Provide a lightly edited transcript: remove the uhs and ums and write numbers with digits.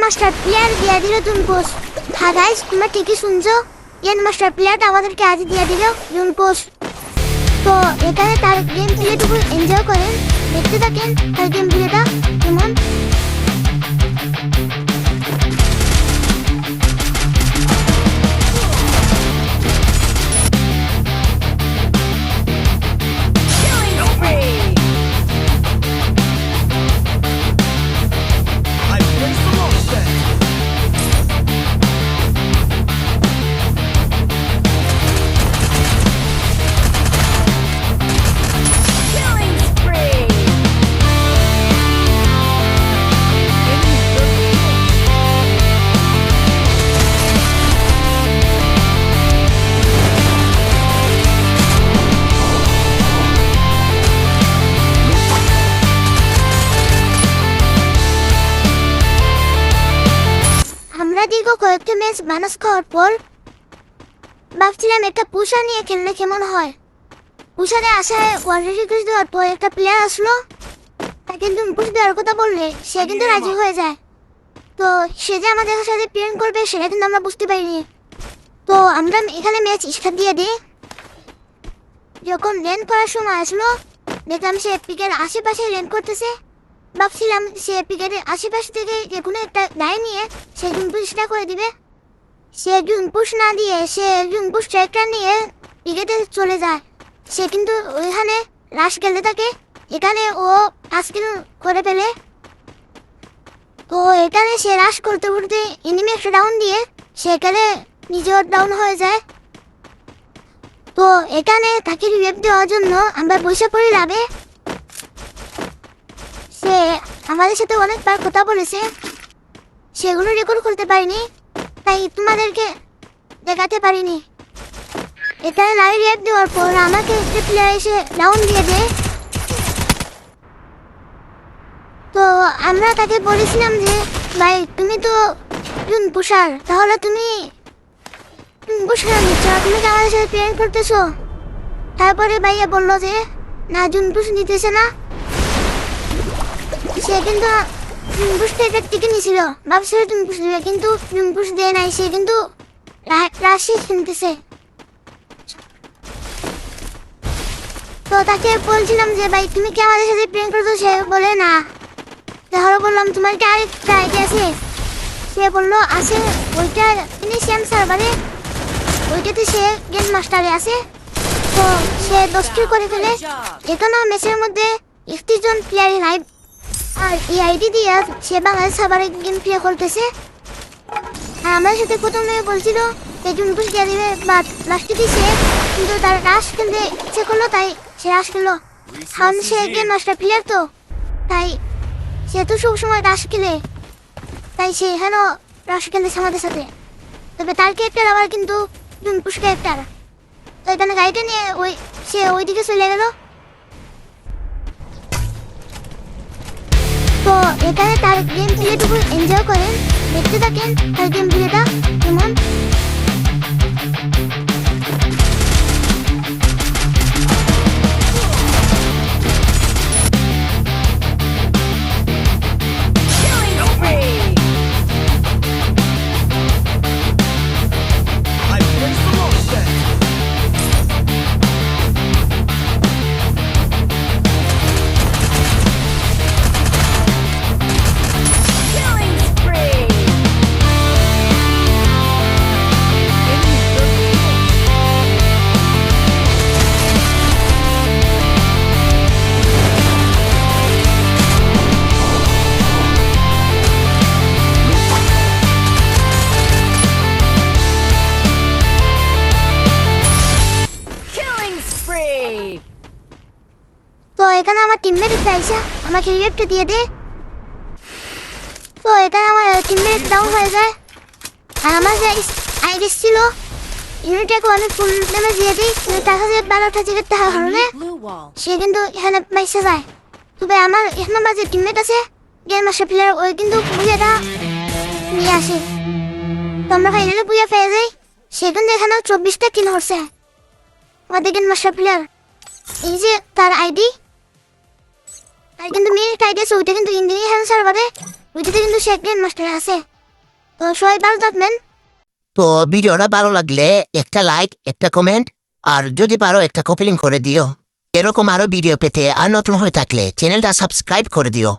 Master player দিয়ে দিল June post. হ্যাঁ গাইস, তোমরা ঠিকই শুনছো, গেম মাস্টার প্লেয়ারটা আমাদেরকে আজ দিয়ে দিল জুন পোস্ট। তো এখানে তার গেম প্লেটুকু এনজয় করেন, দেখতে থাকেন তার গেম প্লেটা কেমন। দীর্ঘ কয়েকটা ম্যাচ মাইনাস খাওয়ার পর ভাবছিলাম একটা পুষা নিয়ে খেললে কেমন হয়। পুষারে আসায় ওয়ার্ল্ড রিকোয়েস্ট দেওয়ার পর একটা প্লেয়ার আসলো, তাকে কিন্তু পুষ দেওয়ার কথা বললে সে কিন্তু রাজি হয়ে যায়। তো সে যে আমাদের সাথে প্রেম করবে সেটা কিন্তু আমরা বুঝতে পারিনি। তো আমরা এখানে ম্যাচ স্টার্ট দিয়ে দিই। যখন ল্যান্ড করার সময় আসলো দেখলাম সে পিকের আশেপাশে ল্যান্ড করতেছে। ভাবছিলাম সে পিকের আশেপাশ থেকে যে কোনো একটা গায়ে নিয়ে সে জুনপুষটা করে দিবে। সে জুনপুষ না দিয়ে সে জুনপুষ ট্র্যাক্টর নিয়ে পিকেতে চলে যায়। সে কিন্তু ওইখানে রাশ গেলে থাকে, এখানে ও আজকে করে ফেলে। তো এখানে সে রাশ করতে করতে এনিমি একটা ডাউন দিয়ে সেখানে নিজেও ডাউন হয়ে যায়। তো এখানে তাকে রিভাইভ দেওয়ার জন্য আমরা পয়সা পড়ে যাবে। সে আমাদের সাথে অনেকবার কথা বলেছে, সেগুলো রেকর্ড করতে পারিনি, তাই তোমাদেরকে দেখাতে পারিনি। এখানে লাইভ রিভাইভ দেওয়ার পর আমাকে একটা প্লেয়ার এসে ডাউন দিয়ে দেয়। তো আমরা তাকে বলেছিলাম যে ভাই তুমি তো জুনপুষার, তাহলে তুমি জুনপুষার নিচ্ছ, তুমি কি আমাদের সাথে প্রেম করতেছো? তারপরে ভাইয়া বললো যে না, জুনপুষ নিতেছে না। সে কিন্তু জুনপুষটা এটার থেকে নিয়েছিল, ভাবছিল জুনপুষ দেবে, কিন্তু জুনপুষ দেয় নাই। সে কিন্তু রাশি কিনতেছে। তো তাকে বলছিলাম যে ভাই তুমি কি আমাদের সাথে প্রেম করছো? সে বলে না। তাহলে বললাম তোমার কি আরেকটা আইডি আছে? সে বললো আছে, ওইটা তিনি সেম সার্ভারে, ওইটাতে সে গেম মাস্টারে আছে। তো সে 10টি করে ফেলে। এখানেও ম্যাচের মধ্যে 31 জন প্লেয়ার লাইভ আর এই আইডি দিয়ে সে বাংলাদেশ সার্ভারে গেম প্লে করতেছে। আর আমাদের সাথে প্রথমে বলছিল যে জুনপুষ দিয়ে দিবে, বাট লাস্টে দিছে, কিন্তু তার রাশ খেলতে ইচ্ছে করলো তাই সে রাশ খেললো। কারণ সে গেম মাস্টার প্লেয়ার, তো তাই সে তো সবসময় রাশ খেলে, তাই সে এখানেও রাশ খেলেছে আমাদের সাথে। তবে তার ক্যারেক্টার আবার কিন্তু জুনপুষ ক্যারেক্টার। তো এখানে গাড়িটা নিয়ে সে ওইদিকে চলে গেল। তো এখানে তার গেম প্লেটুকু এনজয় করেন, দেখতে থাকেন তার গেম প্লেটা কেমন। তো এখানে আমার টিমমেট চাইছে আমাকে রিভাইভটা দিয়ে দে। তো এখানে আমার টিমমেট ডাউন হয়ে যায়। আর আমার যে আইডি ছিল ইউনিটাকে আমি ফুল ড্যামেজ দিয়ে দিই, কিন্তু তার কাছে 12টা টিকিট থাকার কারণে সে কিন্তু এখানে বাইসে যায়। তবে আমার এক নম্বর যে টিমমেট আছে গেম মাস্টার প্লেয়ার, ওই কিন্তু বুঝেটা নিয়ে আসে। তো আমরা ফাইনালে বুঝে পেয়ে যাই। সে কিন্তু এখানে 24টা কিল হচ্ছে আমাদের গেম মাস্টার প্লেয়ার। এই যে তার আইডি, তাই কিন্তু মেয়ের আইডি আছে, ওইটা কিন্তু ইন্ডিয়ান সার্ভারে, ওইটাতে কিন্তু সে গেম মাস্টার আছে। তো সবাই ভালো থাকবেন। তো ভিডিওটা ভালো লাগলে একটা লাইক, একটা কমেন্ট, আর যদি পারো একটা কপি লিঙ্ক করে দিও। এরকম আরো ভিডিও পেতে আর নতুন হয়ে থাকলে চ্যানেলটা সাবস্ক্রাইব করে দিও।